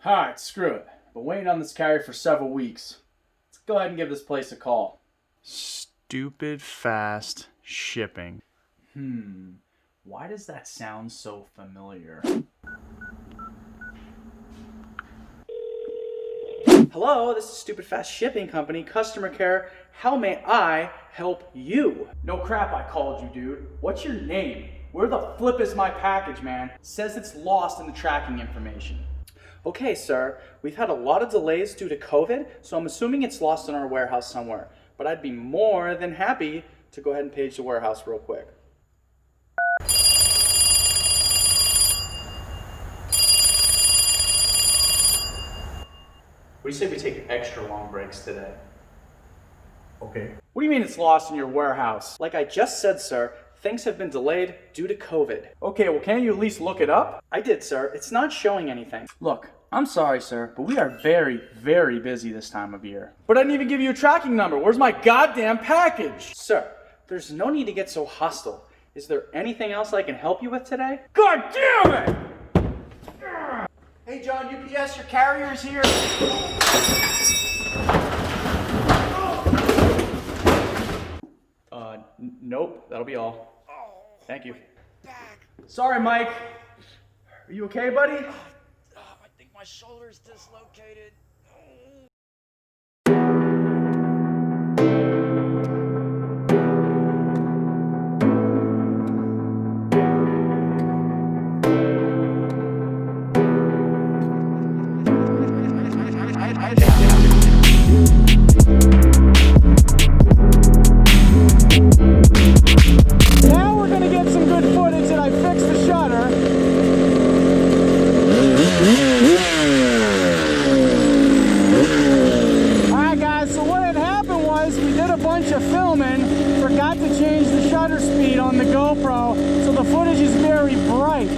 Alright, screw it. Been waiting on this carrier for several weeks. Let's go ahead and give this place a call. Stupid fast shipping. Why does that sound so familiar? Hello, this is Stupid Fast Shipping Company, customer care. How may I help you? No crap, I called you, dude. What's your name? Where the flip is my package, man? It says it's lost in the tracking information. Okay, sir. We've had a lot of delays due to COVID, so I'm assuming it's lost in our warehouse somewhere. But I'd be more than happy to go ahead and page the warehouse real quick. We say we take extra long breaks today. Okay. What do you mean it's lost in your warehouse? Like I just said, sir, things have been delayed due to COVID. Okay, well, can't you at least look it up? I did, sir. It's not showing anything. Look, I'm sorry, sir, but we are very, very busy this time of year. But I didn't even give you a tracking number. Where's my goddamn package? Sir, there's no need to get so hostile. Is there anything else I can help you with today? God damn it! Hey John, UPS, your carrier is here. Nope, that'll be all. Thank you. Back. Sorry, Mike. Are you okay, buddy? I think my shoulder's dislocated. Now we're gonna get some good footage that I fixed the shutter. Alright guys, so what had happened was we did a bunch of filming, forgot to change the shutter speed on the GoPro, so the footage is very bright.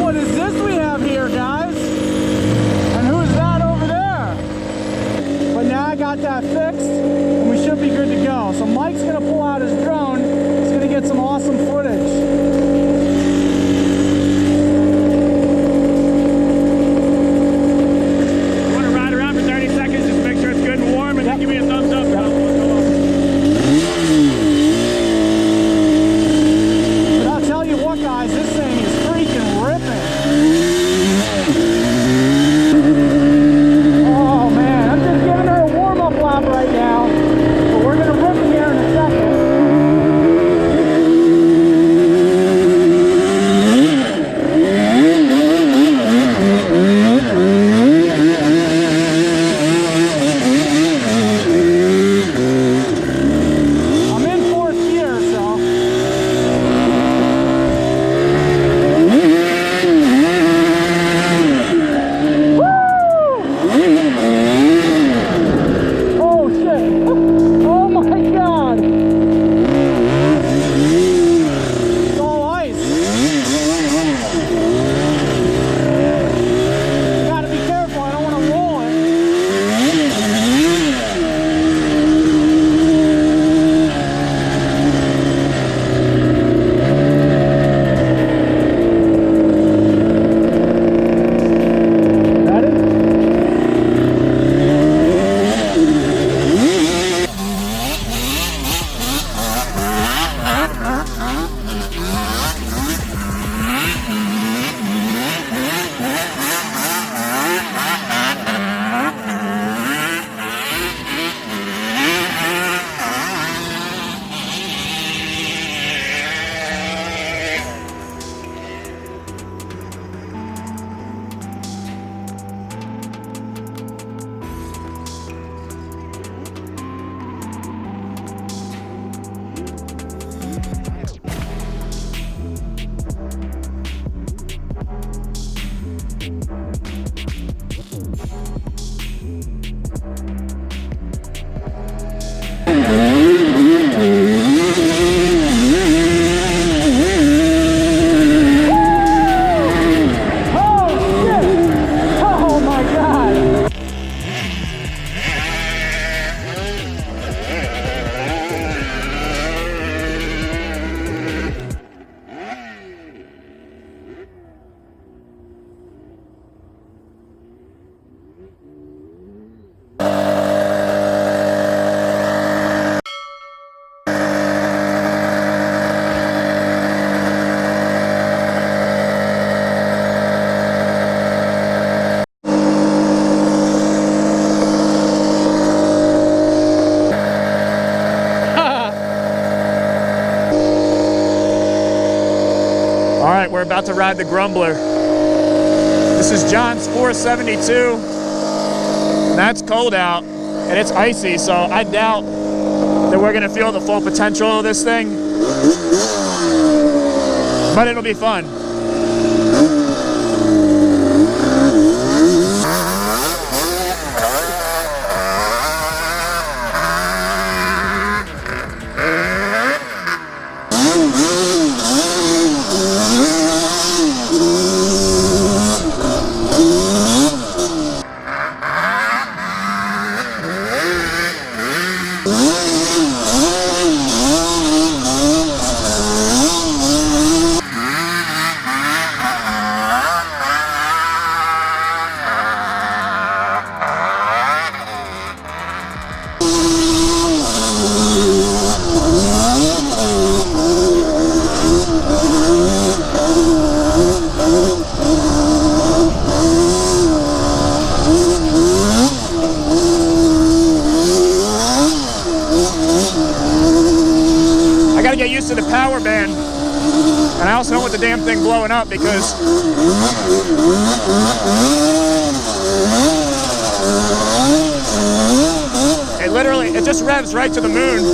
What is this we have here, guys? And who's that over there? But now I got that fixed, and we should be good to go. So Mike's gonna pull out his drone. He's gonna get some awesome footage. You want to ride around for 30 seconds, just make sure it's good and warm, and then give me a thumbs up. we're about to ride the Grumbler. This is John's 472. That's cold out and it's icy, so I doubt that we're gonna feel the full potential of this thing. But it'll be fun. I gotta get used to the power band, and I also don't want the damn thing blowing up because it just revs right to the moon.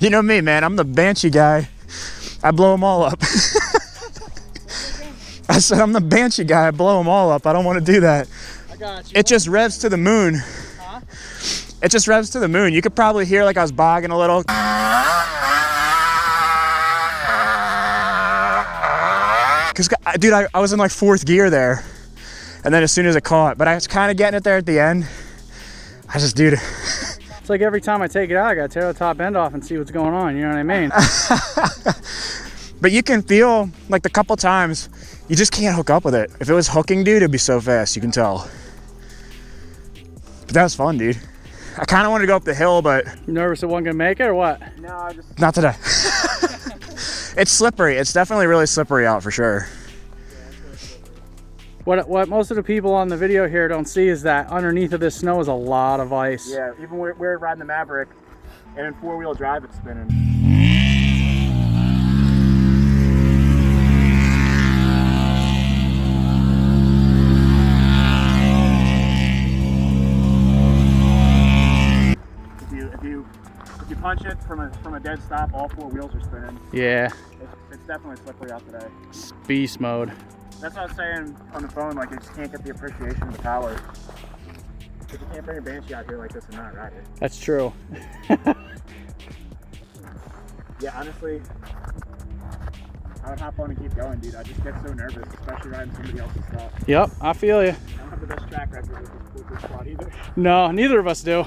You know me, man, I'm the Banshee guy. I blow them all up. I said I'm the Banshee guy, I blow them all up. I don't want to do that. I got you. It just revs to the moon. Huh? It just revs to the moon. You could probably hear like I was bogging a little. Cause dude, I was in like 4th gear there. And then as soon as it caught, but I was kind of getting it there at the end. I just, dude. It's like every time I take it out, I gotta tear the top end off and see what's going on, you know what I mean? But you can feel, like the couple times, you just can't hook up with it. If it was hooking, dude, it'd be so fast, you can tell. But that was fun, dude. I kind of wanted to go up the hill, but... You nervous it wasn't gonna make it, or what? No, I just... Not today. It's slippery. It's definitely really slippery out, for sure. What most of the people on the video here don't see is that underneath of this snow is a lot of ice. Yeah, even we're riding the Maverick, and in 4-wheel drive it's spinning. If you punch it from a dead stop, all 4 wheels are spinning. Yeah. It's definitely slippery out today. Beast mode. That's what I was saying on the phone, like you just can't get the appreciation of the power. Because you can't bring a Banshee out here like this and not ride it. That's true. Yeah, honestly, I would hop on and keep going, dude. I just get so nervous, especially riding somebody else's stuff. Yep, I feel you. I don't have the best track record with this quad either. No, neither of us do.